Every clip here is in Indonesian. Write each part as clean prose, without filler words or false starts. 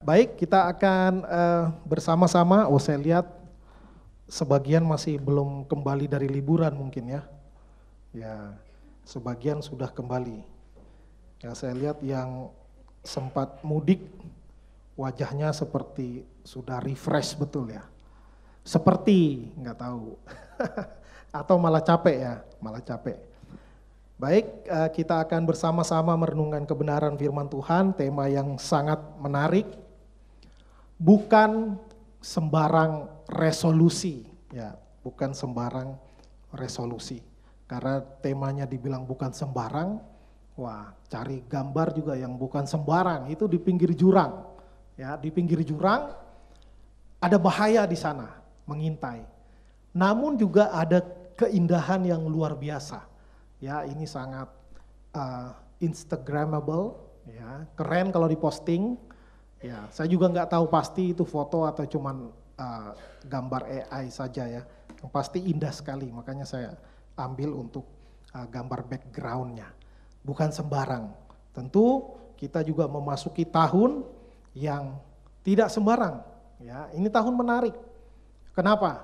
Baik, kita akan bersama-sama. Saya lihat sebagian masih belum kembali dari liburan mungkin ya. Ya, sebagian sudah kembali. Ya, saya lihat yang sempat mudik wajahnya seperti sudah refresh betul ya. Seperti nggak tahu. Atau malah capek ya, malah capek. Baik, kita akan bersama-sama merenungkan kebenaran firman Tuhan, tema yang sangat menarik. Bukan sembarang resolusi, ya, bukan sembarang resolusi. Karena temanya dibilang bukan sembarang, wah, cari gambar juga yang bukan sembarang, itu di pinggir jurang. Ya, di pinggir jurang ada bahaya di sana mengintai. Namun juga ada keindahan yang luar biasa. Ya, ini sangat instagramable, ya, keren kalau diposting. Ya, saya juga nggak tahu pasti itu foto atau cuman gambar AI saja ya. Yang pasti indah sekali, makanya saya ambil untuk gambar backgroundnya. Bukan sembarang. Tentu kita juga memasuki tahun yang tidak sembarang. Ya, ini tahun menarik. Kenapa?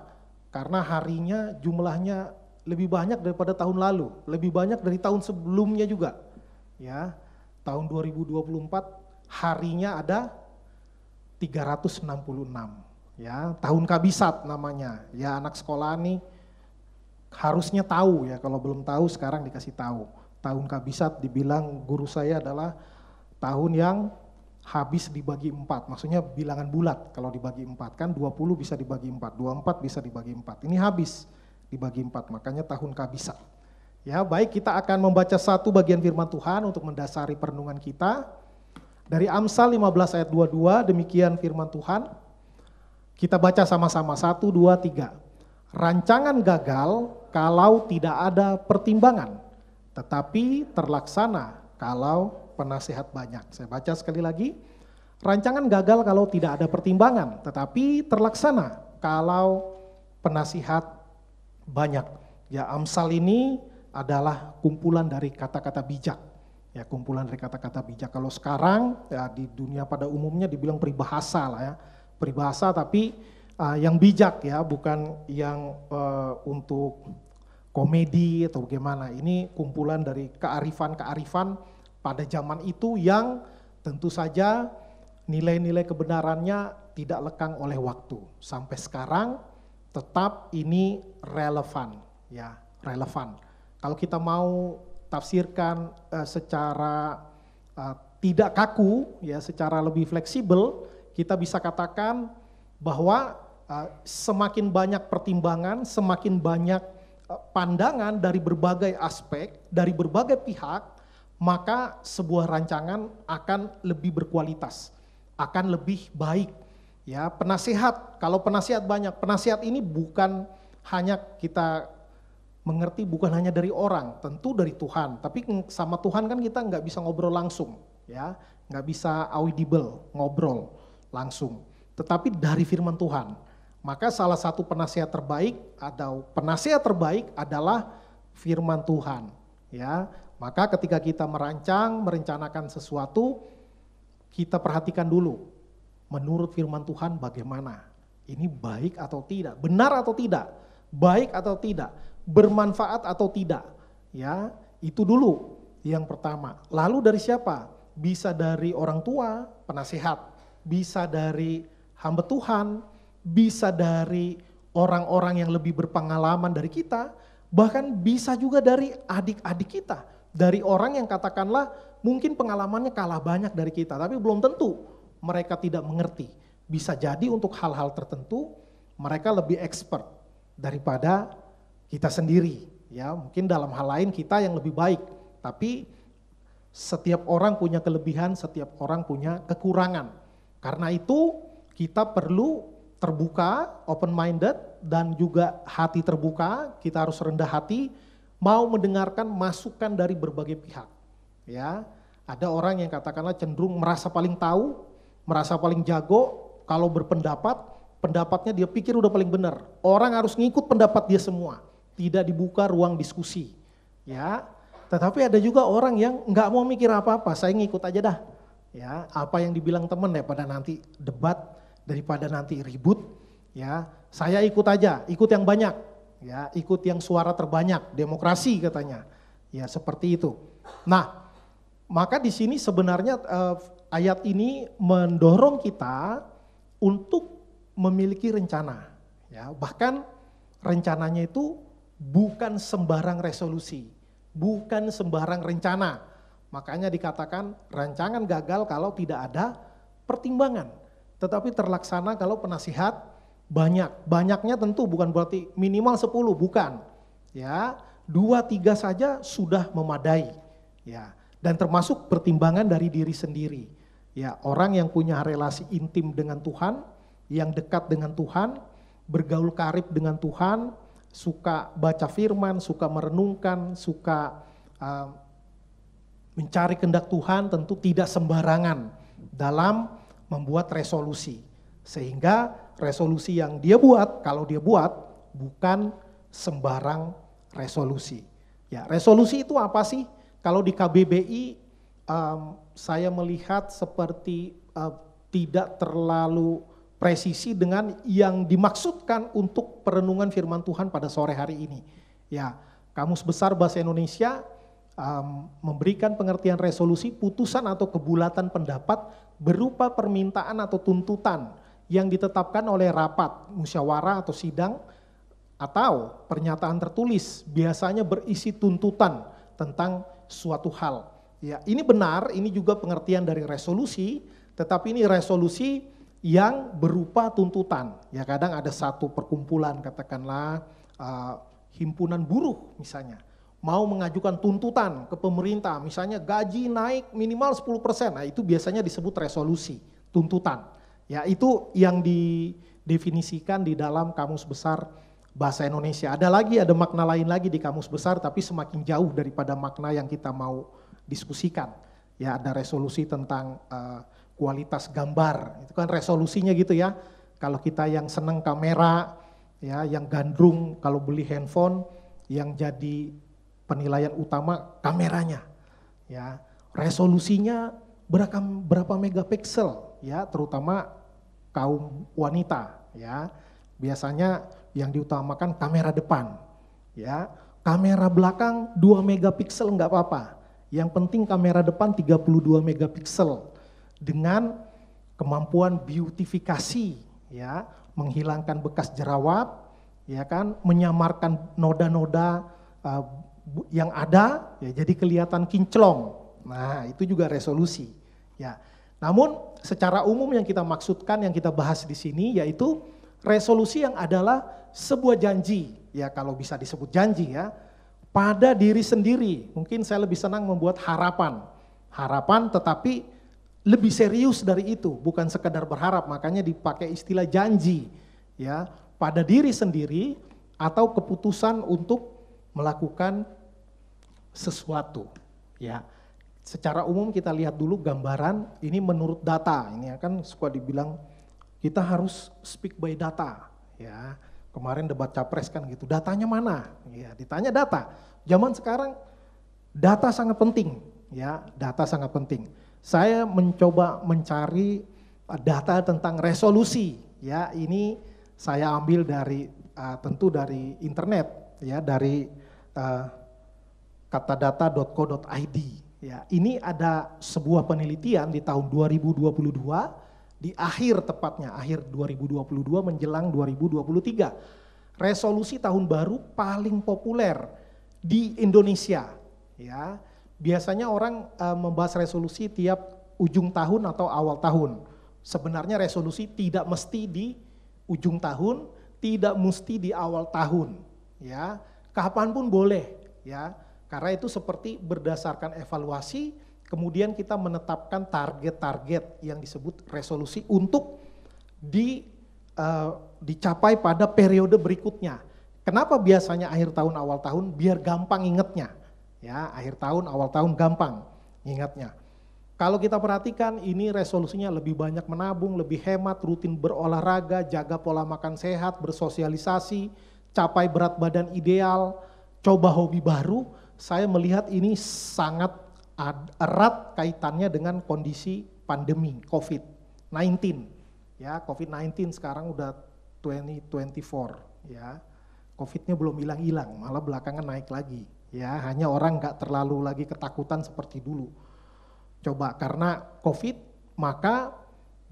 Karena harinya jumlahnya lebih banyak daripada tahun lalu, lebih banyak dari tahun sebelumnya juga. Ya, tahun 2024 harinya ada 366, ya, tahun kabisat namanya. Ya, anak sekolah nih harusnya tahu ya, kalau belum tahu sekarang dikasih tahu. Tahun kabisat dibilang guru saya adalah tahun yang habis dibagi 4, maksudnya bilangan bulat. Kalau dibagi 4 kan 20 bisa dibagi 4, 24 bisa dibagi 4. Ini habis dibagi 4, makanya tahun kabisat. Ya, baik, kita akan membaca satu bagian firman Tuhan untuk mendasari perenungan kita. Dari Amsal 15 ayat 22, demikian firman Tuhan. Kita baca sama-sama, 1, 2, 3. Rancangan gagal kalau tidak ada pertimbangan, tetapi terlaksana kalau penasihat banyak. Saya baca sekali lagi. Rancangan gagal kalau tidak ada pertimbangan, tetapi terlaksana kalau penasihat banyak. Ya, Amsal ini adalah kumpulan dari kata-kata bijak. Ya, kumpulan dari kata-kata bijak. Kalau sekarang ya di dunia pada umumnya dibilang peribahasa lah ya. Peribahasa tapi yang bijak ya, bukan yang untuk komedi atau bagaimana. Ini kumpulan dari kearifan-kearifan pada zaman itu yang tentu saja nilai-nilai kebenarannya tidak lekang oleh waktu. Sampai sekarang tetap ini relevan ya, relevan. Kalau kita mau tafsirkan secara tidak kaku ya, secara lebih fleksibel, kita bisa katakan bahwa semakin banyak pertimbangan, semakin banyak pandangan dari berbagai aspek, dari berbagai pihak, maka sebuah rancangan akan lebih berkualitas, akan lebih baik. Ya, penasihat, kalau penasihat banyak, penasihat ini bukan hanya kita mengerti, bukan hanya dari orang, tentu dari Tuhan. Tapi sama Tuhan kan kita nggak bisa ngobrol langsung, ya, nggak bisa audible, ngobrol langsung. Tetapi dari firman Tuhan. Maka salah satu penasihat terbaik atau penasihat terbaik adalah firman Tuhan, ya. Maka ketika kita merencanakan sesuatu, kita perhatikan dulu, menurut firman Tuhan bagaimana? Ini baik atau tidak? Benar atau tidak? Baik atau tidak? Bermanfaat atau tidak? Ya, itu dulu yang pertama. Lalu dari siapa? Bisa dari orang tua, penasihat. Bisa dari hamba Tuhan. Bisa dari orang-orang yang lebih berpengalaman dari kita. Bahkan bisa juga dari adik-adik kita. Dari orang yang katakanlah mungkin pengalamannya kalah banyak dari kita, tapi belum tentu mereka tidak mengerti. Bisa jadi untuk hal-hal tertentu mereka lebih expert daripada kita sendiri. Ya, mungkin dalam hal lain kita yang lebih baik, tapi setiap orang punya kelebihan, setiap orang punya kekurangan. Karena itu kita perlu terbuka, open minded, dan juga hati terbuka. Kita harus rendah hati, mau mendengarkan masukan dari berbagai pihak. Ya, ada orang yang katakanlah cenderung merasa paling tahu, merasa paling jago. Kalau berpendapat, pendapatnya dia pikir udah paling benar. Orang harus ngikut pendapat dia semua, tidak dibuka ruang diskusi. Ya, tetapi ada juga orang yang nggak mau mikir apa-apa, saya ngikut aja dah. ya, apa yang dibilang teman daripada nanti debat, daripada nanti ribut, ya, saya ikut aja, ikut yang banyak, ya, ikut yang suara terbanyak, demokrasi katanya, ya seperti itu. Nah, maka di sini sebenarnya ayat ini mendorong kita untuk memiliki rencana, ya, bahkan rencananya itu bukan sembarang resolusi, bukan sembarang rencana. Makanya dikatakan rancangan gagal kalau tidak ada pertimbangan, tetapi terlaksana kalau penasihat banyak. Banyaknya tentu bukan berarti minimal 10, bukan. Ya, 2, 3 saja sudah memadai. Ya, dan termasuk pertimbangan dari diri sendiri. Ya, orang yang punya relasi intim dengan Tuhan, yang dekat dengan Tuhan, bergaul karib dengan Tuhan, suka baca firman, suka merenungkan, suka mencari kehendak Tuhan, tentu tidak sembarangan dalam membuat resolusi. Sehingga resolusi yang dia buat, kalau dia buat, bukan sembarang resolusi. Ya, resolusi itu apa sih? Kalau di KBBI saya melihat seperti tidak terlalu presisi dengan yang dimaksudkan untuk perenungan firman Tuhan pada sore hari ini. Ya, Kamus Besar Bahasa Indonesia memberikan pengertian resolusi putusan atau kebulatan pendapat berupa permintaan atau tuntutan yang ditetapkan oleh rapat, musyawarah atau sidang, atau pernyataan tertulis biasanya berisi tuntutan tentang suatu hal. Ya, ini benar, ini juga pengertian dari resolusi, tetapi ini resolusi yang berupa tuntutan. Ya, kadang ada satu perkumpulan, katakanlah himpunan buruh misalnya, mau mengajukan tuntutan ke pemerintah, misalnya gaji naik minimal 10%, nah itu biasanya disebut resolusi, tuntutan. Ya, itu yang didefinisikan di dalam Kamus Besar Bahasa Indonesia. Ada makna lain lagi di Kamus Besar, tapi semakin jauh daripada makna yang kita mau diskusikan. Ya, ada resolusi tentang kualitas gambar, itu kan resolusinya gitu ya. Kalau kita yang seneng kamera, ya, yang gandrung kalau beli handphone, yang jadi penilaian utama kameranya, ya, resolusinya berapa megapiksel, ya, terutama kaum wanita, ya, biasanya yang diutamakan kamera depan, ya, kamera belakang 2 megapiksel nggak apa-apa, yang penting kamera depan 32 megapiksel. Dengan kemampuan beautifikasi, ya, menghilangkan bekas jerawat, ya kan, menyamarkan noda-noda yang ada, ya, jadi kelihatan kinclong. Nah, itu juga resolusi. Ya, namun secara umum yang kita maksudkan, yang kita bahas di sini, yaitu resolusi yang adalah sebuah janji, ya kalau bisa disebut janji ya, pada diri sendiri. Mungkin saya lebih senang membuat harapan, tetapi lebih serius dari itu, bukan sekedar berharap, makanya dipakai istilah janji, ya, pada diri sendiri atau keputusan untuk melakukan sesuatu, ya. Secara umum kita lihat dulu gambaran, ini menurut data, ini kan suka dibilang kita harus speak by data, ya. Kemarin debat capres kan gitu, datanya mana? Ya, ditanya data. Zaman sekarang data sangat penting, ya, data sangat penting. Saya mencoba mencari data tentang resolusi, ya, ini saya ambil dari tentu dari internet, ya, dari katadata.co.id, ya. Ini ada sebuah penelitian di tahun 2022, di akhir tepatnya, akhir 2022 menjelang 2023. Resolusi tahun baru paling populer di Indonesia, ya. Biasanya orang membahas resolusi tiap ujung tahun atau awal tahun. Sebenarnya resolusi tidak mesti di ujung tahun, tidak mesti di awal tahun, ya. Kapanpun boleh, ya. Karena itu seperti berdasarkan evaluasi, kemudian kita menetapkan target-target yang disebut resolusi untuk dicapai pada periode berikutnya. Kenapa biasanya akhir tahun awal tahun? Biar gampang ingetnya. Ya, akhir tahun, awal tahun gampang ingatnya. Kalau kita perhatikan ini resolusinya lebih banyak menabung, lebih hemat, rutin berolahraga, jaga pola makan sehat, bersosialisasi, capai berat badan ideal, coba hobi baru. Saya melihat ini sangat erat kaitannya dengan kondisi pandemi COVID-19. Ya, COVID-19 sekarang udah 2024 ya. COVID-nya belum hilang-hilang, malah belakangan naik lagi. Ya, hanya orang nggak terlalu lagi ketakutan seperti dulu. Coba karena COVID, maka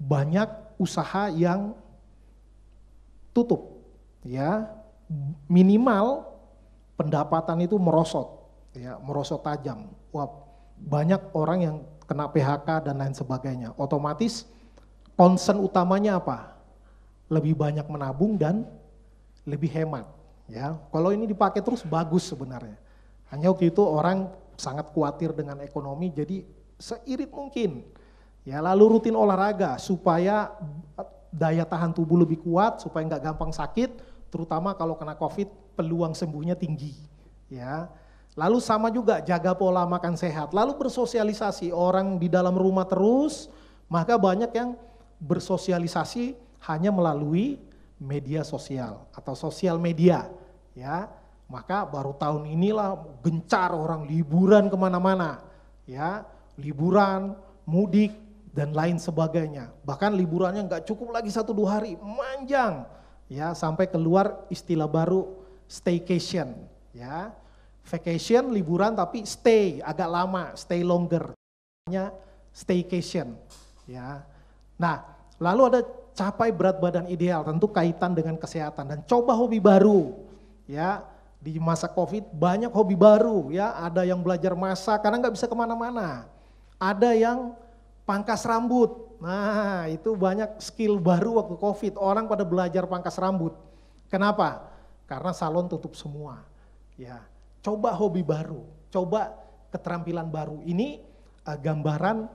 banyak usaha yang tutup, ya, minimal pendapatan itu merosot, ya, merosot tajam. Wah, banyak orang yang kena PHK dan lain sebagainya. Otomatis concern utamanya apa? Lebih banyak menabung dan lebih hemat. Ya, kalau ini dipakai terus bagus sebenarnya. Hanya waktu itu orang sangat khawatir dengan ekonomi, jadi seirit mungkin. Ya, lalu rutin olahraga supaya daya tahan tubuh lebih kuat, supaya nggak gampang sakit, terutama kalau kena COVID peluang sembuhnya tinggi. Ya, lalu sama juga jaga pola makan sehat, lalu bersosialisasi. Orang di dalam rumah terus, maka banyak yang bersosialisasi hanya melalui media sosial atau sosial media. Ya, maka baru tahun inilah gencar orang liburan kemana-mana, ya, liburan, mudik dan lain sebagainya. Bahkan liburannya nggak cukup lagi 1-2 hari, manjang, ya, sampai keluar istilah baru staycation, ya, vacation liburan tapi stay agak lama, stay longer, namanya staycation, ya. Nah, lalu ada capai berat badan ideal, tentu kaitan dengan kesehatan dan coba hobi baru. Ya, di masa COVID banyak hobi baru, ya, ada yang belajar masak karena nggak bisa kemana-mana, ada yang pangkas rambut. Nah, itu banyak skill baru waktu COVID, orang pada belajar pangkas rambut. Kenapa? Karena salon tutup semua. Ya, coba hobi baru, coba keterampilan baru. Ini gambaran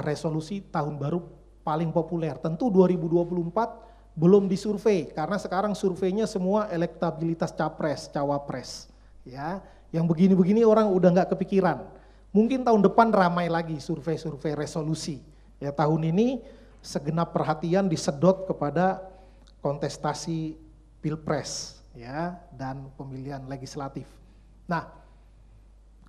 resolusi tahun baru paling populer. Tentu 2024 belum disurvei karena sekarang surveinya semua elektabilitas capres, cawapres, ya. Yang begini-begini orang udah nggak kepikiran. Mungkin tahun depan ramai lagi survei-survei resolusi. Ya, tahun ini segenap perhatian disedot kepada kontestasi pilpres, ya, dan pemilihan legislatif. Nah,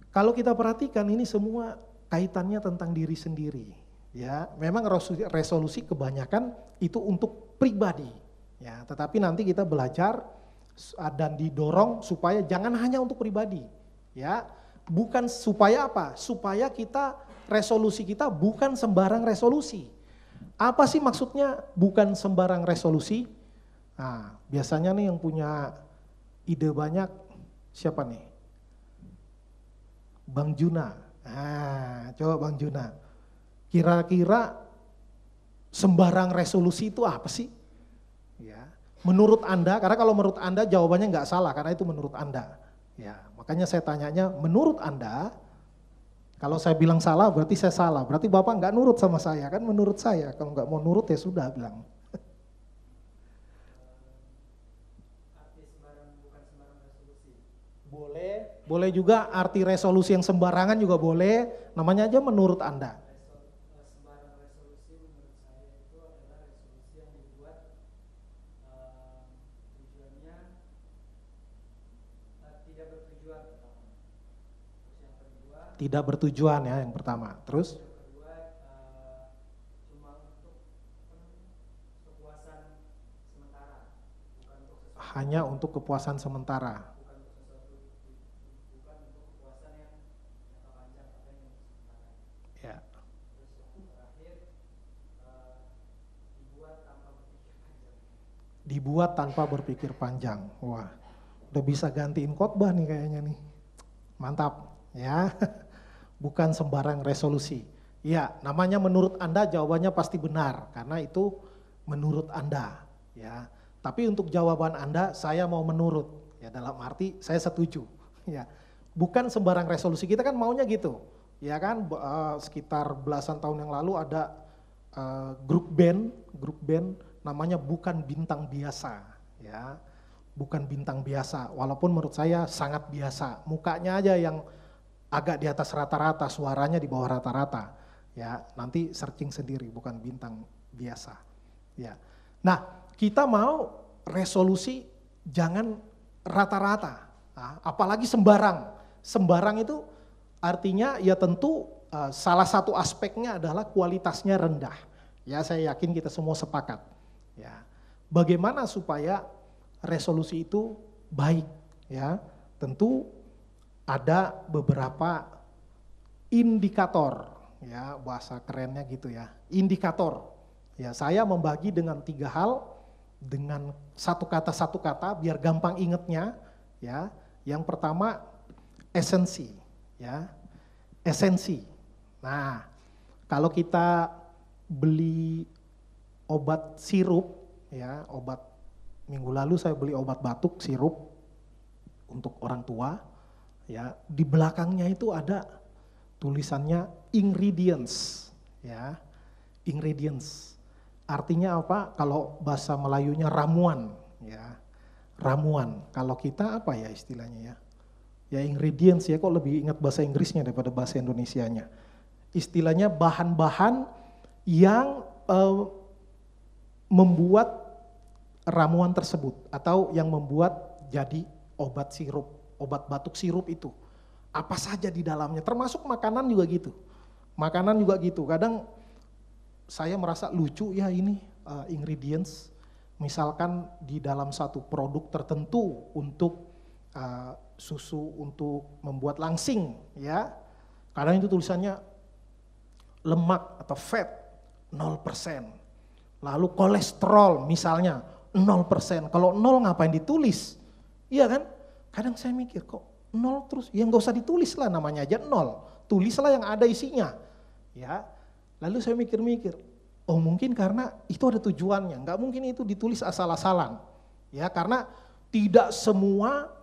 kalau kita perhatikan ini semua kaitannya tentang diri sendiri. Ya, memang resolusi kebanyakan itu untuk pribadi, ya. Tetapi nanti kita belajar dan didorong supaya jangan hanya untuk pribadi, ya. Bukan supaya apa? Supaya kita resolusi kita bukan sembarang resolusi. Apa sih maksudnya bukan sembarang resolusi? Nah, biasanya nih yang punya ide banyak siapa nih? Bang Juna. Nah, coba Bang Juna. Kira-kira sembarang resolusi itu apa sih? Ya, menurut Anda, karena kalau menurut Anda jawabannya nggak salah karena itu menurut Anda. Ya, makanya saya tanyanya menurut Anda. Kalau saya bilang salah berarti saya salah. Berarti Bapak nggak nurut sama saya kan menurut saya. Kalau nggak mau nurut ya sudah bilang. Boleh, boleh juga arti resolusi yang sembarangan juga boleh. Namanya aja menurut Anda. Tidak bertujuan ya yang pertama. Terus? Hanya untuk kepuasan sementara. Ya. Dibuat tanpa berpikir panjang. Wah, udah bisa gantiin khotbah nih kayaknya nih. Mantap, ya. Bukan sembarang resolusi. Ya, namanya menurut Anda jawabannya pasti benar karena itu menurut Anda, ya. Tapi untuk jawaban Anda saya mau menurut, ya, dalam arti saya setuju, ya. Bukan sembarang resolusi, kita kan maunya gitu. Ya kan, sekitar belasan tahun yang lalu ada grup band namanya Bukan Bintang Biasa, ya. Bukan bintang biasa, walaupun menurut saya sangat biasa. Mukanya aja yang agak di atas rata-rata, suaranya di bawah rata-rata. Ya, nanti searching sendiri, Bukan Bintang Biasa. Ya. Nah, kita mau resolusi jangan rata-rata, nah, apalagi sembarang. Sembarang itu artinya ya tentu salah satu aspeknya adalah kualitasnya rendah. Ya, saya yakin kita semua sepakat. Ya, bagaimana supaya resolusi itu baik? Ya, tentu ada beberapa indikator. Ya, bahasa kerennya gitu ya. Indikator. Ya, saya membagi dengan 3 hal dengan satu kata biar gampang ingetnya. Ya, yang pertama esensi. Ya, esensi. Nah, kalau kita beli obat sirup, ya, minggu lalu saya beli obat batuk sirup untuk orang tua, ya, di belakangnya itu ada tulisannya ingredients, ya, ingredients. Artinya apa? Kalau bahasa Melayunya ramuan, ya, ramuan. Kalau kita apa ya istilahnya ya? Ya ingredients ya, kok lebih ingat bahasa Inggrisnya daripada bahasa Indonesianya. Istilahnya bahan-bahan yang membuat ramuan tersebut atau yang membuat jadi obat sirup, obat batuk sirup itu. Apa saja di dalamnya, termasuk makanan juga gitu. Makanan juga gitu, kadang saya merasa lucu ya ini ingredients. Misalkan di dalam satu produk tertentu untuk susu untuk membuat langsing ya. Kadang itu tulisannya lemak atau fat 0%. Lalu kolesterol misalnya 0%. Kalau 0 ngapain ditulis? Iya kan? Kadang saya mikir kok 0 terus, ya nggak usah ditulis lah, namanya aja 0. Tulislah yang ada isinya. Ya. Lalu saya mikir-mikir, oh mungkin karena itu ada tujuannya, nggak mungkin itu ditulis asal-asalan. Ya, karena tidak semua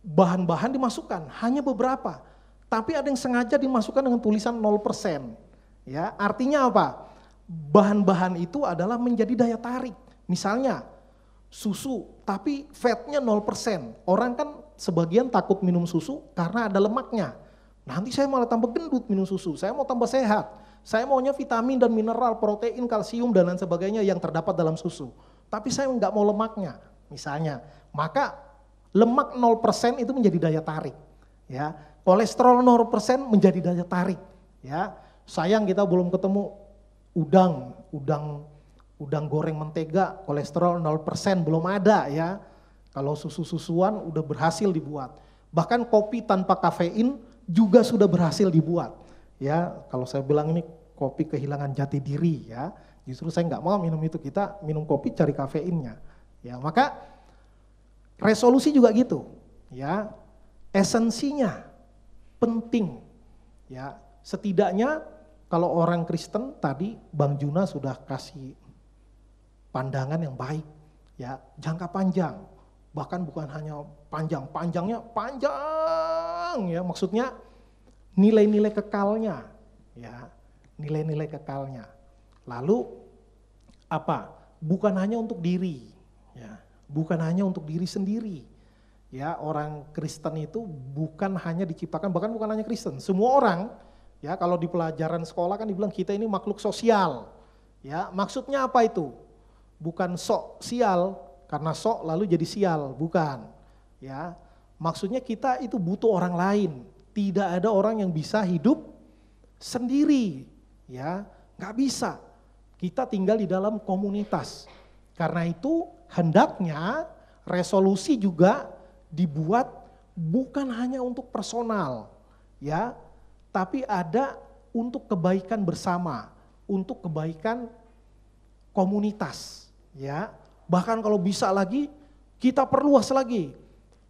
bahan-bahan dimasukkan, hanya beberapa. Tapi ada yang sengaja dimasukkan dengan tulisan 0%. Ya, artinya apa? Bahan-bahan itu adalah menjadi daya tarik. Misalnya susu, tapi fatnya 0%. Orang kan sebagian takut minum susu karena ada lemaknya. Nanti saya malah tambah gendut minum susu, saya mau tambah sehat. Saya maunya vitamin dan mineral, protein, kalsium dan lain sebagainya yang terdapat dalam susu. Tapi saya nggak mau lemaknya, misalnya. Maka lemak 0% itu menjadi daya tarik. Ya, kolesterol 0% menjadi daya tarik. Ya, sayang kita belum ketemu udang goreng mentega, kolesterol 0% belum ada ya. Kalau susu-susuan udah berhasil dibuat. Bahkan kopi tanpa kafein juga sudah berhasil dibuat. Ya, kalau saya bilang ini kopi kehilangan jati diri ya. Justru saya nggak mau minum itu, kita minum kopi cari kafeinnya. Ya, maka resolusi juga gitu. Ya, esensinya penting. Ya, setidaknya kalau orang Kristen tadi Bang Juna sudah kasih pandangan yang baik. Ya, jangka panjang. Bahkan bukan hanya panjangnya panjang ya, maksudnya nilai-nilai kekalnya ya, nilai-nilai kekalnya. Lalu apa? Bukan hanya untuk diri ya, bukan hanya untuk diri sendiri. Ya, orang Kristen itu bukan hanya diciptakan, bahkan bukan hanya Kristen, semua orang ya, kalau di pelajaran sekolah kan dibilang kita ini makhluk sosial. Ya, maksudnya apa itu? Bukan sok sial karena sok lalu jadi sial, bukan. Ya, maksudnya kita itu butuh orang lain. Tidak ada orang yang bisa hidup sendiri, ya, nggak bisa. Kita tinggal di dalam komunitas. Karena itu hendaknya resolusi juga dibuat bukan hanya untuk personal, ya, tapi ada untuk kebaikan bersama, untuk kebaikan komunitas, ya. Bahkan kalau bisa lagi kita perluas lagi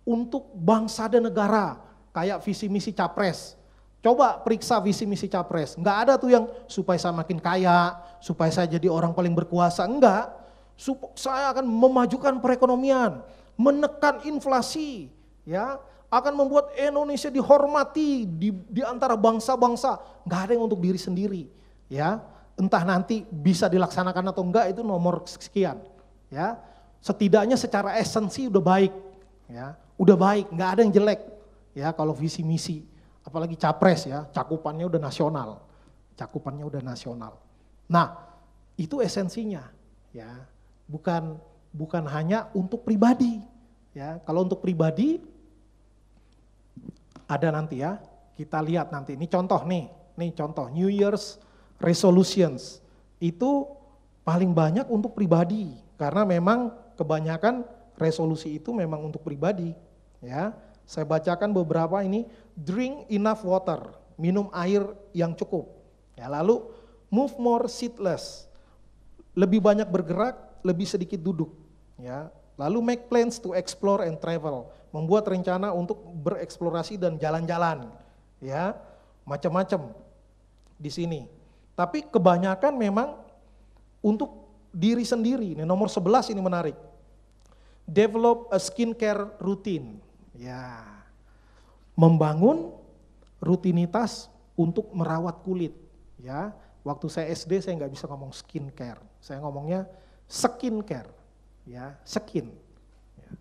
untuk bangsa dan negara, kayak visi misi capres. Coba periksa visi misi capres, nggak ada tuh yang supaya saya makin kaya, supaya saya jadi orang paling berkuasa, enggak. Saya akan memajukan perekonomian, menekan inflasi, ya, akan membuat Indonesia dihormati di antara bangsa-bangsa. Nggak ada yang untuk diri sendiri, ya. Entah nanti bisa dilaksanakan atau enggak itu nomor sekian, ya. Setidaknya secara esensi udah baik, ya, udah baik, nggak ada yang jelek, ya. Kalau visi misi, apalagi capres ya, cakupannya udah nasional, cakupannya udah nasional. Nah, itu esensinya, ya, bukan hanya untuk pribadi, ya. Kalau untuk pribadi ada nanti ya, kita lihat nanti, ini contoh nih contoh New Year's resolutions. Itu paling banyak untuk pribadi, karena memang kebanyakan resolusi itu memang untuk pribadi. Ya, saya bacakan beberapa ini, drink enough water, minum air yang cukup. Ya, lalu move more seatless, lebih banyak bergerak, lebih sedikit duduk. Ya, lalu make plans to explore and travel, membuat rencana untuk bereksplorasi dan jalan-jalan. Ya, macam-macam di sini. Tapi kebanyakan memang untuk diri sendiri. Ini nomor 11 ini menarik. Develop a skincare routine. Ya, membangun rutinitas untuk merawat kulit. Ya, waktu saya SD saya nggak bisa ngomong skincare, saya ngomongnya skincare. Ya, skin. Ya.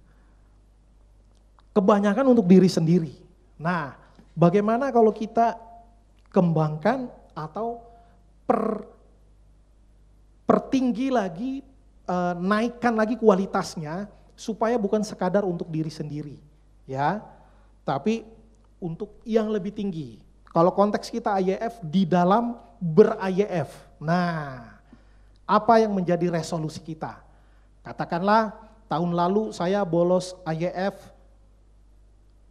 Kebanyakan untuk diri sendiri. Nah, bagaimana kalau kita kembangkan atau pertinggi lagi, naikkan lagi kualitasnya supaya bukan sekadar untuk diri sendiri, ya, tapi untuk yang lebih tinggi. Kalau konteks kita IYF, di dalam ber-IYF. Nah, apa yang menjadi resolusi kita? Katakanlah tahun lalu saya bolos IYF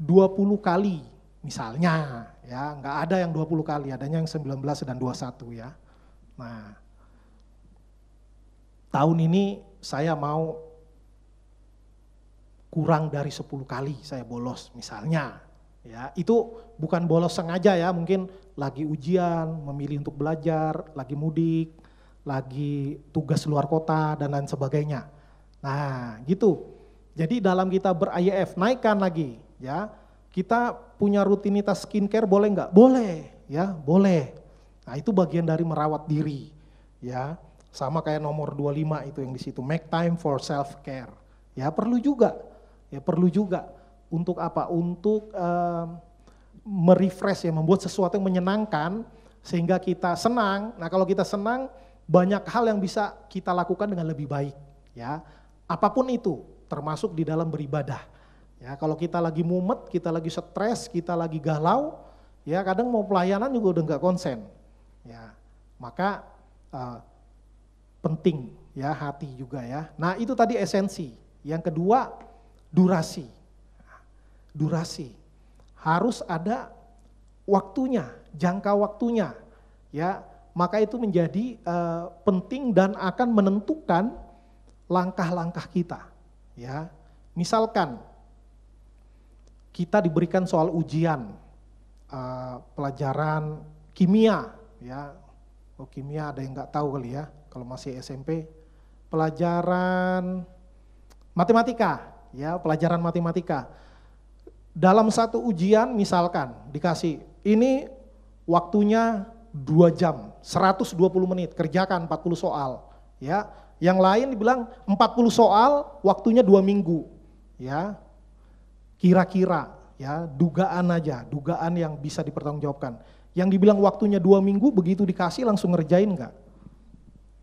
20 kali misalnya, ya, nggak ada yang 20 kali, adanya yang 19 dan 21 ya. Nah, tahun ini saya mau kurang dari 10 kali saya bolos misalnya. Ya, itu bukan bolos sengaja ya, mungkin lagi ujian, memilih untuk belajar, lagi mudik, lagi tugas luar kota dan lain sebagainya. Nah, gitu. Jadi dalam kita ber-IYF, naikkan lagi ya. Kita punya rutinitas skincare boleh nggak? Boleh, ya, boleh. Nah, itu bagian dari merawat diri, ya. Sama kayak nomor 25 itu yang di situ, make time for self care. Ya, perlu juga. Ya, perlu juga. Untuk apa? Untuk merefresh ya, membuat sesuatu yang menyenangkan sehingga kita senang. Nah, kalau kita senang, banyak hal yang bisa kita lakukan dengan lebih baik, ya. Apapun itu, termasuk di dalam beribadah. Ya, kalau kita lagi mumet, kita lagi stres, kita lagi galau, ya kadang mau pelayanan juga udah nggak konsen. Ya, maka penting ya hati juga ya. Nah, itu tadi esensi. Yang kedua, durasi. Durasi. Harus ada waktunya, jangka waktunya. Ya, maka itu menjadi penting dan akan menentukan langkah-langkah kita, ya. Misalkan kita diberikan soal ujian, pelajaran kimia, ya. Oh, kimia ada yang nggak tahu kali ya, kalau masih SMP. Pelajaran matematika, ya, pelajaran matematika. Dalam satu ujian misalkan dikasih, ini waktunya 2 jam, 120 menit, kerjakan 40 soal, ya. Yang lain dibilang 40 soal, waktunya 2 minggu. Ya, kira-kira, ya, dugaan aja, dugaan yang bisa dipertanggungjawabkan. Yang dibilang waktunya 2 minggu, begitu dikasih langsung ngerjain enggak?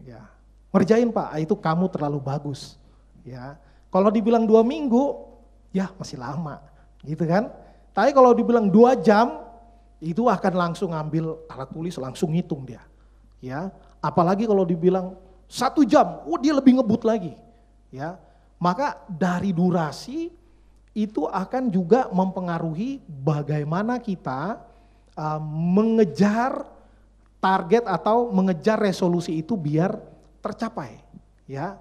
Ya, ngerjain Pak, itu kamu terlalu bagus. Ya, kalau dibilang 2 minggu, ya masih lama, gitu kan? Tapi kalau dibilang 2 jam, itu akan langsung ambil alat tulis, langsung ngitung dia. Ya, apalagi kalau dibilang 1 jam, dia lebih ngebut lagi, ya. Maka dari durasi itu akan juga mempengaruhi bagaimana kita mengejar target atau mengejar resolusi itu biar tercapai, ya.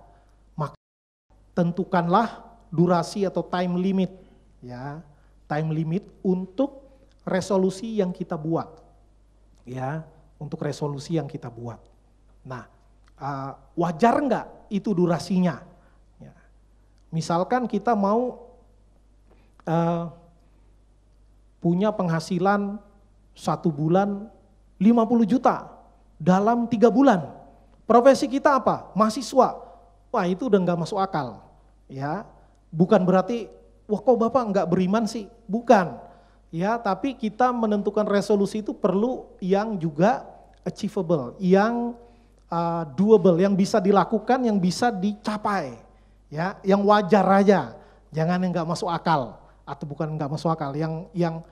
Maka tentukanlah durasi atau time limit, ya, time limit untuk resolusi yang kita buat, ya, untuk resolusi yang kita buat. Nah, wajar enggak itu durasinya? Ya. Misalkan kita mau punya penghasilan 1 bulan 50 juta dalam 3 bulan. Profesi kita apa? Mahasiswa. Wah, itu udah enggak masuk akal. Ya, bukan berarti, wah kok Bapak enggak beriman sih? Bukan. Ya, tapi kita menentukan resolusi itu perlu yang juga achievable, yang doable, yang bisa dilakukan, yang bisa dicapai, ya, yang wajar aja, jangan yang nggak masuk akal atau bukan nggak masuk akal, yang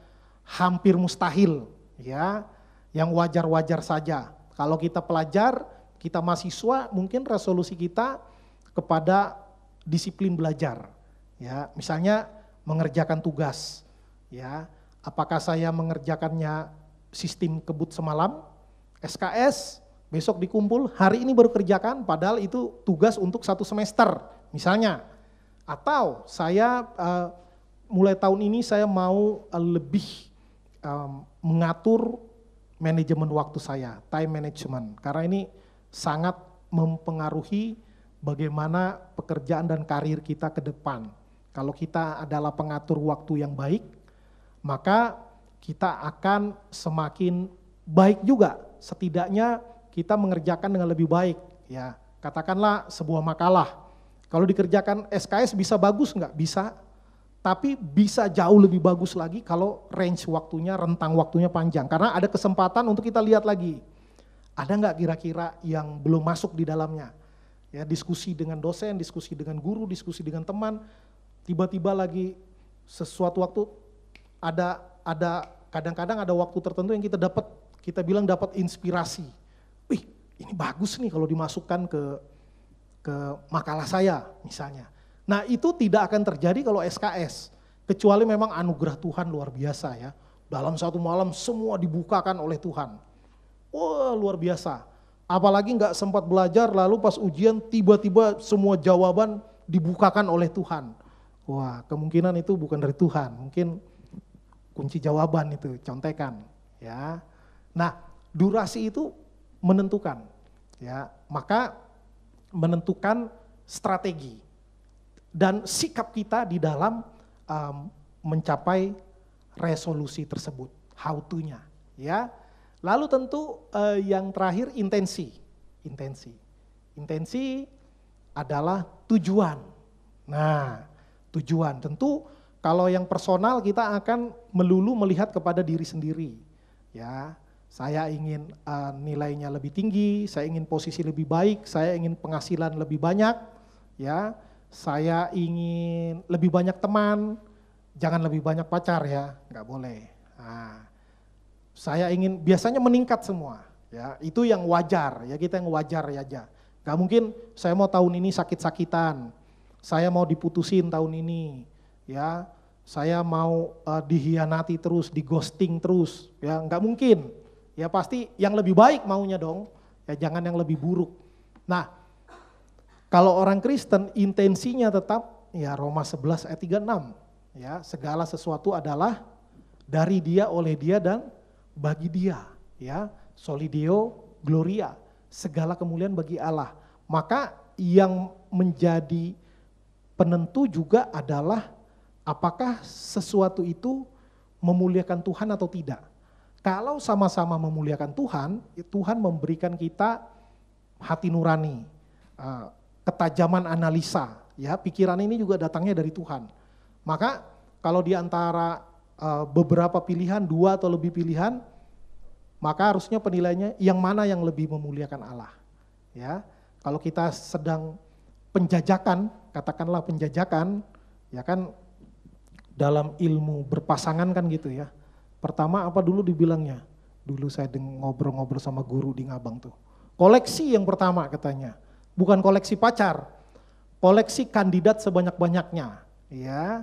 hampir mustahil, ya, yang wajar-wajar saja. Kalau kita pelajar, kita mahasiswa, mungkin resolusi kita kepada disiplin belajar, ya, misalnya mengerjakan tugas, ya, apakah saya mengerjakannya sistem kebut semalam, SKS, besok dikumpul, hari ini baru kerjakan, padahal itu tugas untuk 1 semester, misalnya. Atau saya mulai tahun ini saya mau lebih mengatur manajemen waktu saya, time management, karena ini sangat mempengaruhi bagaimana pekerjaan dan karir kita ke depan. Kalau kita adalah pengatur waktu yang baik, maka kita akan semakin baik juga, setidaknya kita mengerjakan dengan lebih baik. Ya, katakanlah sebuah makalah, kalau dikerjakan SKS bisa bagus nggak? Bisa, tapi bisa jauh lebih bagus lagi kalau range waktunya, rentang waktunya panjang. Karena ada kesempatan untuk kita lihat lagi, ada nggak kira-kira yang belum masuk di dalamnya. Ya, diskusi dengan dosen, diskusi dengan guru, diskusi dengan teman, tiba-tiba lagi sesuatu waktu ada kadang-kadang ada waktu tertentu yang kita bilang dapat inspirasi. Wih, ini bagus nih kalau dimasukkan ke makalah saya misalnya. Nah, itu tidak akan terjadi kalau SKS, kecuali memang anugerah Tuhan luar biasa ya. Dalam satu malam semua dibukakan oleh Tuhan. Wah, luar biasa. Apalagi nggak sempat belajar, lalu pas ujian tiba-tiba semua jawaban dibukakan oleh Tuhan. Wah, kemungkinan itu bukan dari Tuhan, mungkin kunci jawaban itu, contekan. Ya. Nah, durasi itu menentukan, ya, maka menentukan strategi dan sikap kita di dalam mencapai resolusi tersebut, how to-nya, ya. Lalu tentu yang terakhir intensi adalah tujuan. Nah, tujuan tentu kalau yang personal kita akan melulu melihat kepada diri sendiri, ya. Saya ingin nilainya lebih tinggi, saya ingin posisi lebih baik, saya ingin penghasilan lebih banyak, ya. Saya ingin lebih banyak teman, jangan lebih banyak pacar ya, nggak boleh. Nah, saya ingin biasanya meningkat semua, ya. Itu yang wajar, ya, kita yang wajar ya aja. Nggak mungkin saya mau tahun ini sakit-sakitan, saya mau diputusin tahun ini, ya. Saya mau dihianati terus, di-ghosting terus, ya, nggak mungkin. Ya pasti yang lebih baik maunya dong, ya jangan yang lebih buruk. Nah, kalau orang Kristen intensinya tetap ya Roma 11 ayat 36, ya, segala sesuatu adalah dari Dia, oleh Dia dan bagi Dia, ya. Soli Deo Gloria, segala kemuliaan bagi Allah. Maka yang menjadi penentu juga adalah apakah sesuatu itu memuliakan Tuhan atau tidak. Kalau sama-sama memuliakan Tuhan, Tuhan memberikan kita hati nurani, ketajaman analisa, ya, pikiran ini juga datangnya dari Tuhan. Maka kalau di antara beberapa pilihan, 2 atau lebih pilihan, maka harusnya penilaiannya yang mana yang lebih memuliakan Allah. Ya, kalau kita sedang penjajakan, katakanlah penjajakan, ya kan dalam ilmu berpasangan kan gitu ya. Pertama apa dulu dibilangnya? Dulu saya ngobrol-ngobrol sama guru di Ngabang tuh. Koleksi yang pertama katanya, bukan koleksi pacar, koleksi kandidat sebanyak-banyaknya, ya.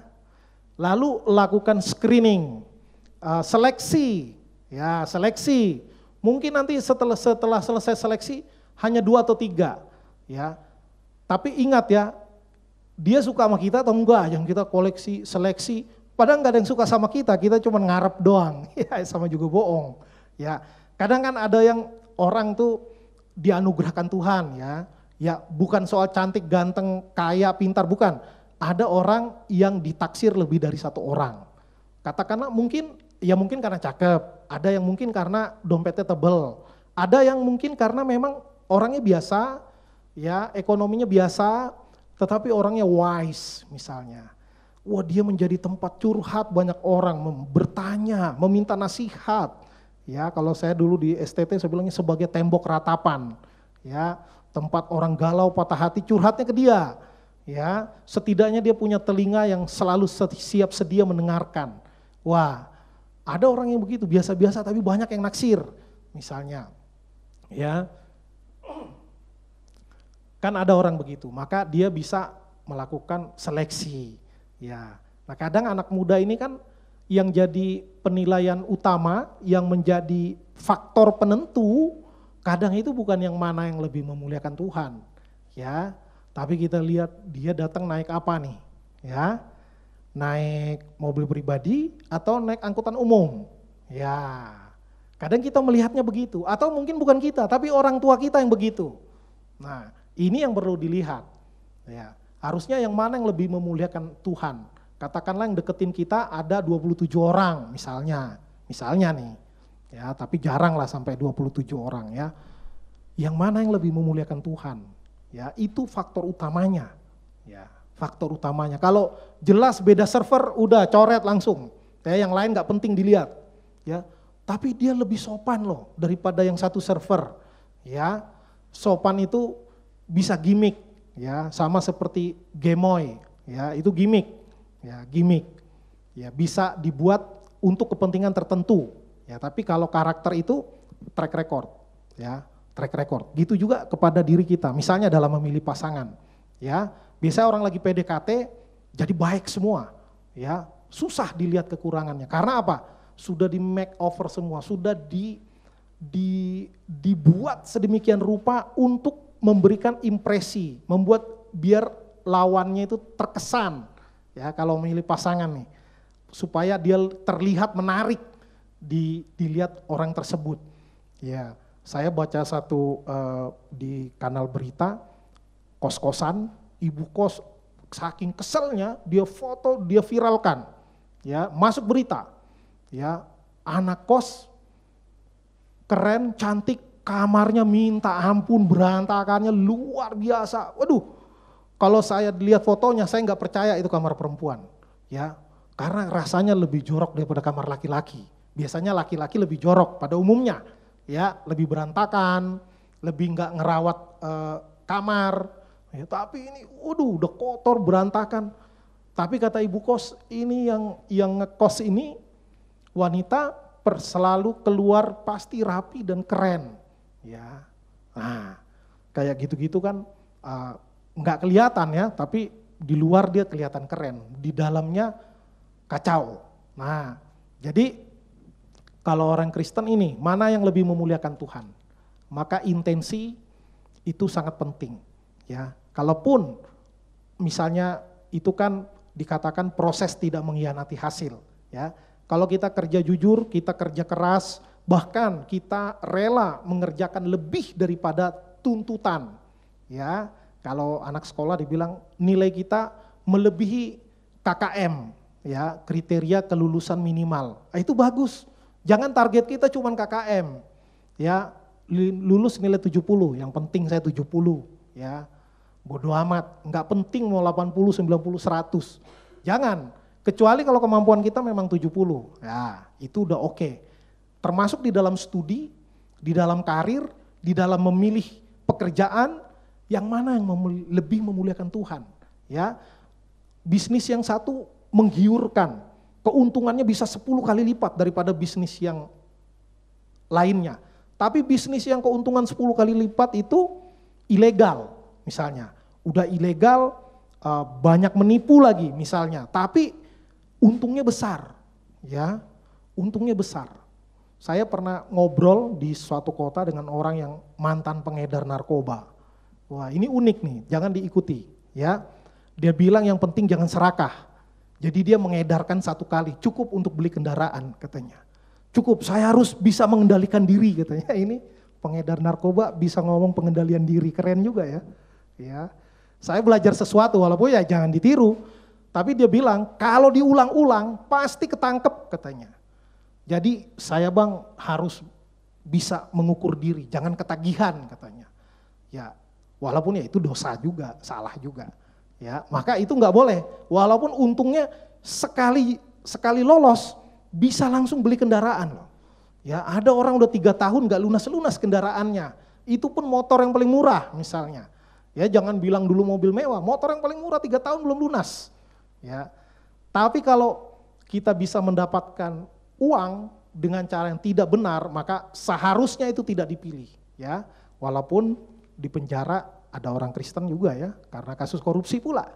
Lalu lakukan screening, seleksi, ya seleksi. Mungkin nanti setelah selesai seleksi hanya 2 atau 3, ya. Tapi ingat ya, dia suka sama kita atau enggak, yang kita koleksi, seleksi. Padahal nggak ada yang suka sama kita cuma ngarep doang, ya sama juga bohong. Ya, kadang kan ada yang orang tuh dianugerahkan Tuhan, ya bukan soal cantik, ganteng, kaya, pintar, bukan. Ada orang yang ditaksir lebih dari 1 orang. Katakanlah mungkin karena cakep, ada yang mungkin karena dompetnya tebel, ada yang mungkin karena memang orangnya biasa, ya ekonominya biasa, tetapi orangnya wise misalnya. Wah, dia menjadi tempat curhat banyak orang, bertanya, meminta nasihat. Ya, kalau saya dulu di STT saya bilangnya sebagai tembok ratapan. Ya, tempat orang galau, patah hati, curhatnya ke dia. Ya, setidaknya dia punya telinga yang selalu siap sedia mendengarkan. Wah, Ada orang yang begitu, biasa-biasa tapi banyak yang naksir, misalnya. Ya, kan ada orang begitu, maka dia bisa melakukan seleksi. Ya, nah kadang anak muda ini kan yang jadi penilaian utama, yang menjadi faktor penentu, kadang itu bukan yang mana yang lebih memuliakan Tuhan, ya. Tapi kita lihat dia datang naik apa nih, ya, naik mobil pribadi atau naik angkutan umum, ya. Kadang kita melihatnya begitu, atau mungkin bukan kita, tapi orang tua kita yang begitu. Nah, ini yang perlu dilihat, ya. Harusnya yang mana yang lebih memuliakan Tuhan. Katakanlah yang deketin kita ada 27 orang misalnya nih, ya, tapi jarang lah sampai 27 orang ya. Yang mana yang lebih memuliakan Tuhan, ya, itu faktor utamanya, ya, faktor utamanya. Kalau jelas beda server, udah coret langsung, ya, yang lain nggak penting dilihat, ya. Tapi dia lebih sopan loh daripada yang satu server, ya. Sopan itu bisa gimmick, ya, sama seperti gemoy, ya, itu gimmick. Ya, gimmick, ya, bisa dibuat untuk kepentingan tertentu, ya, tapi kalau karakter itu track record, ya, track record. Gitu juga kepada diri kita, misalnya dalam memilih pasangan, ya, biasanya orang lagi PDKT jadi baik semua, ya, susah dilihat kekurangannya, karena apa? Sudah di make over semua, sudah dibuat sedemikian rupa untuk memberikan impresi, membuat biar lawannya itu terkesan. Ya, kalau memilih pasangan nih, supaya dia terlihat menarik dilihat orang tersebut. Ya, saya baca satu di kanal berita, kos-kosan, ibu kos saking keselnya dia foto, dia viralkan, ya, masuk berita, ya, anak kos keren, cantik, kamarnya minta ampun, berantakannya luar biasa. Waduh. Kalau saya lihat fotonya, saya nggak percaya itu kamar perempuan, ya, karena rasanya lebih jorok daripada kamar laki-laki. Biasanya laki-laki lebih jorok pada umumnya, ya, lebih berantakan, lebih nggak ngerawat kamar, ya, tapi ini, waduh, udah kotor, berantakan. Tapi kata ibu kos, ini yang ngekos ini wanita selalu keluar pasti rapi dan keren, ya. Nah, kayak gitu-gitu kan. Nggak kelihatan ya, tapi di luar dia kelihatan keren, di dalamnya kacau. Nah, jadi kalau orang Kristen ini, mana yang lebih memuliakan Tuhan? Maka intensi itu sangat penting, ya. Kalaupun misalnya itu kan dikatakan proses tidak mengkhianati hasil, ya. Kalau kita kerja jujur, kita kerja keras, bahkan kita rela mengerjakan lebih daripada tuntutan, ya. Kalau anak sekolah dibilang nilai kita melebihi KKM, ya, kriteria kelulusan minimal. Itu bagus. Jangan target kita cuma KKM, ya, lulus nilai 70, yang penting saya 70, ya. Bodoh amat, nggak penting mau 80, 90, 100. Jangan, kecuali kalau kemampuan kita memang 70, ya, itu udah oke. Termasuk di dalam studi, di dalam karir, di dalam memilih pekerjaan, yang mana yang lebih memuliakan Tuhan, ya. Bisnis yang satu menggiurkan, keuntungannya bisa 10 kali lipat daripada bisnis yang lainnya. Tapi bisnis yang keuntungan 10 kali lipat itu ilegal misalnya. Udah ilegal, banyak menipu lagi misalnya, tapi untungnya besar, ya. Untungnya besar. Saya pernah ngobrol di suatu kota dengan orang yang mantan pengedar narkoba. Wah, ini unik nih, jangan diikuti, ya. Dia bilang yang penting jangan serakah. Jadi dia mengedarkan 1 kali, cukup untuk beli kendaraan katanya. Cukup, saya harus bisa mengendalikan diri katanya. Ini pengedar narkoba bisa ngomong pengendalian diri, keren juga ya. Ya, saya belajar sesuatu walaupun ya jangan ditiru. Tapi dia bilang kalau diulang-ulang pasti ketangkep katanya. Jadi saya bang harus bisa mengukur diri, jangan ketagihan katanya. Ya. Walaupun ya itu dosa juga, salah juga, ya. Maka itu nggak boleh. Walaupun untungnya sekali lolos bisa langsung beli kendaraan, ya. Ada orang udah 3 tahun nggak lunas kendaraannya. Itu pun motor yang paling murah misalnya, ya. Jangan bilang dulu mobil mewah, motor yang paling murah 3 tahun belum lunas, ya. Tapi kalau kita bisa mendapatkan uang dengan cara yang tidak benar, maka seharusnya itu tidak dipilih, ya. Walaupun di penjara ada orang Kristen juga ya, karena kasus korupsi pula,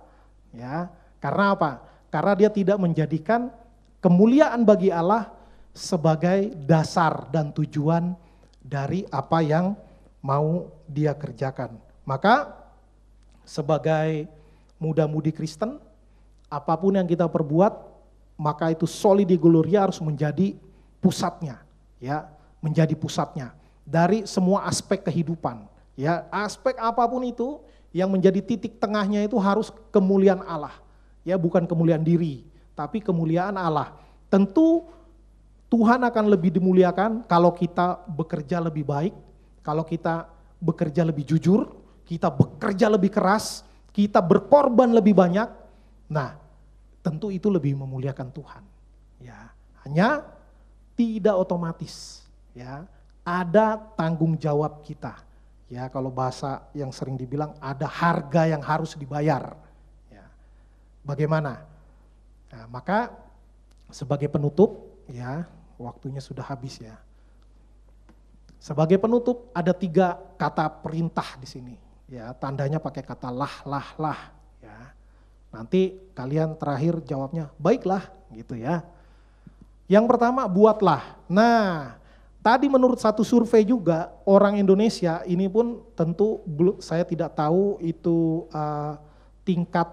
ya. Karena apa? Karena dia tidak menjadikan kemuliaan bagi Allah sebagai dasar dan tujuan dari apa yang mau dia kerjakan. Maka sebagai muda-mudi Kristen, apapun yang kita perbuat, maka itu soli Deo Gloria harus menjadi pusatnya, ya, menjadi pusatnya dari semua aspek kehidupan, ya, aspek apapun itu yang menjadi titik tengahnya itu harus kemuliaan Allah, ya, bukan kemuliaan diri, tapi kemuliaan Allah. Tentu Tuhan akan lebih dimuliakan kalau kita bekerja lebih baik, kalau kita bekerja lebih jujur, kita bekerja lebih keras, kita berkorban lebih banyak. Nah, tentu itu lebih memuliakan Tuhan. Ya, hanya tidak otomatis, ya. Ada tanggung jawab kita. Ya, kalau bahasa yang sering dibilang ada harga yang harus dibayar. Ya. Bagaimana? Nah, maka sebagai penutup, ya, waktunya sudah habis ya. Sebagai penutup ada 3 kata perintah di sini. Ya, tandanya pakai kata lah. Ya. Nanti kalian terakhir jawabnya baiklah gitu ya. Yang pertama buatlah. Nah, tadi menurut satu survei juga orang Indonesia ini pun tentu saya tidak tahu itu tingkat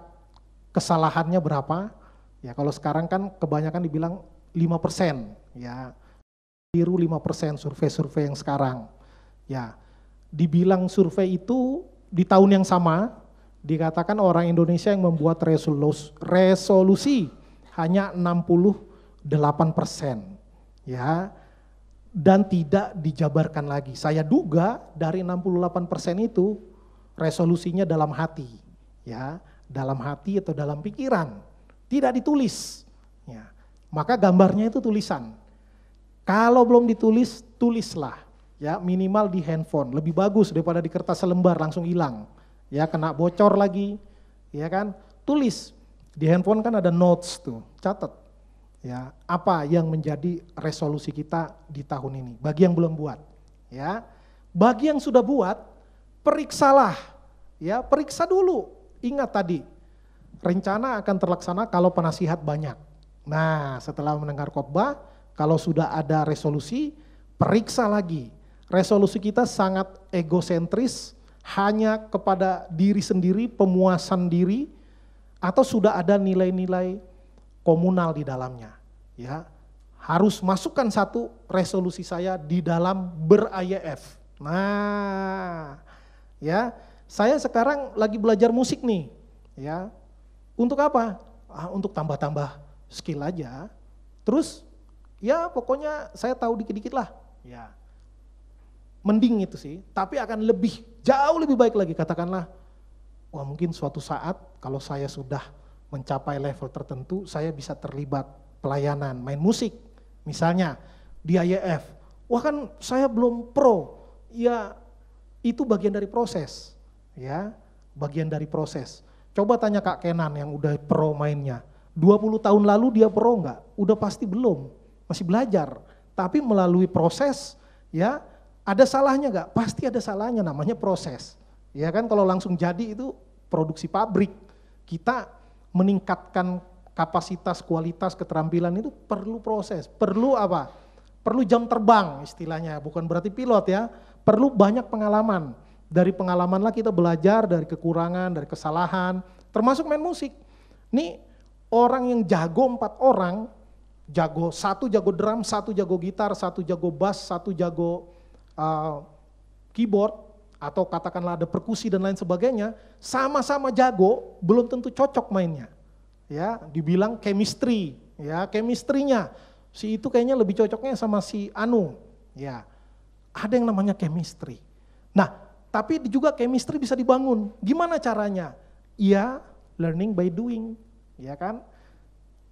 kesalahannya berapa. Ya, kalau sekarang kan kebanyakan dibilang 5%, ya. Tiru 5% survei-survei yang sekarang. Ya, dibilang survei itu di tahun yang sama dikatakan orang Indonesia yang membuat resolusi hanya 68%, ya, dan tidak dijabarkan lagi. Saya duga dari 68% itu resolusinya dalam hati, ya, dalam hati atau dalam pikiran, tidak ditulis, ya. Maka gambarnya itu tulisan. Kalau belum ditulis, tulislah, ya, minimal di handphone, lebih bagus daripada di kertas selembar langsung hilang, ya, kena bocor lagi, ya kan. Tulis di handphone kan ada notes tuh, catat, ya, apa yang menjadi resolusi kita di tahun ini. Bagi yang belum buat, ya, bagi yang sudah buat, periksalah, ya, periksa dulu. Ingat tadi, rencana akan terlaksana kalau penasihat banyak. Nah, setelah mendengar khotbah, kalau sudah ada resolusi, periksa lagi. Resolusi kita sangat egosentris, hanya kepada diri sendiri, pemuasan diri, atau sudah ada nilai-nilai komunal di dalamnya. Ya, harus masukkan satu resolusi saya di dalam ber-IYF. Nah, ya, saya sekarang lagi belajar musik nih, ya. Untuk apa? Untuk tambah-tambah skill aja. Terus, ya pokoknya saya tahu dikit-dikit lah, ya. Mending itu sih, tapi akan jauh lebih baik lagi, katakanlah, wah mungkin suatu saat kalau saya sudah mencapai level tertentu, saya bisa terlibat pelayanan, main musik, misalnya di IYF. Wah kan saya belum pro, ya itu bagian dari proses, ya, bagian dari proses. Coba tanya Kak Kenan yang udah pro mainnya, 20 tahun lalu dia pro enggak? Udah pasti belum. Masih belajar, tapi melalui proses, ya, ada salahnya enggak? Pasti ada salahnya, namanya proses. Ya kan, kalau langsung jadi itu produksi pabrik. Kita meningkatkan kapasitas, kualitas, keterampilan itu perlu proses. Perlu apa? Perlu jam terbang istilahnya, bukan berarti pilot ya. Perlu banyak pengalaman. Dari pengalamanlah kita belajar, dari kekurangan, dari kesalahan, termasuk main musik. Nih orang yang jago 4 orang, satu jago drum, satu jago gitar, satu jago bass, satu jago keyboard, atau katakanlah ada perkusi dan lain sebagainya, sama-sama jago, belum tentu cocok mainnya. Ya, dibilang chemistry, ya, chemistry-nya. Si itu kayaknya lebih cocoknya sama si Anu. Ya. Ada yang namanya chemistry. Nah, tapi juga chemistry bisa dibangun. Gimana caranya? Ya, learning by doing, ya kan?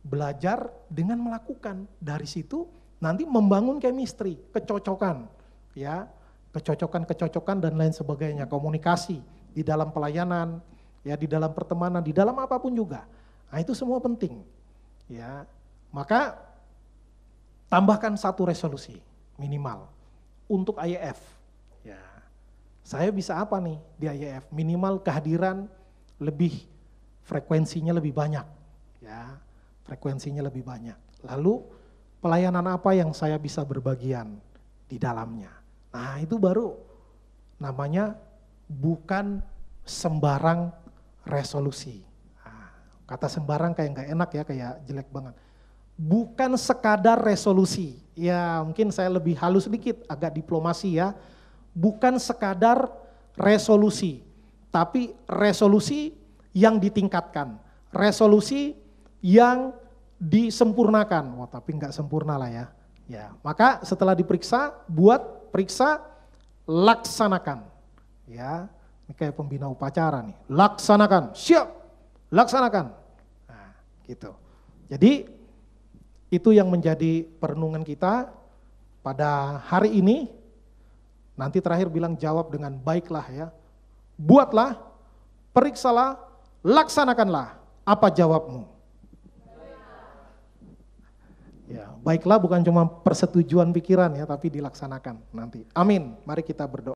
Belajar dengan melakukan. Dari situ nanti membangun chemistry, kecocokan, ya, kecocokan dan lain sebagainya, komunikasi di dalam pelayanan, ya, di dalam pertemanan, di dalam apapun juga. Nah, itu semua penting. Ya. Maka tambahkan satu resolusi minimal untuk IEF. Ya, saya bisa apa nih di IEF? Minimal kehadiran lebih, frekuensinya lebih banyak. Ya, frekuensinya lebih banyak. Lalu pelayanan apa yang saya bisa berbagian di dalamnya? Nah, itu baru namanya bukan sembarang resolusi. Nah, kata sembarang kayak nggak enak ya, kayak jelek banget. Bukan sekadar resolusi. Ya, mungkin saya lebih halus sedikit, agak diplomasi ya. Bukan sekadar resolusi, tapi resolusi yang ditingkatkan. Resolusi yang disempurnakan. Wah, tapi nggak sempurna lah ya. Ya, maka setelah diperiksa, periksa, laksanakan. Ya, ini kayak pembina upacara nih. Laksanakan, siap, laksanakan. Nah, gitu. Jadi itu yang menjadi perenungan kita pada hari ini. Nanti terakhir bilang jawab dengan baiklah ya. Buatlah, periksalah, laksanakanlah. Apa jawabmu? Ya, baiklah bukan cuma persetujuan pikiran ya, tapi dilaksanakan nanti. Amin. Mari kita berdoa.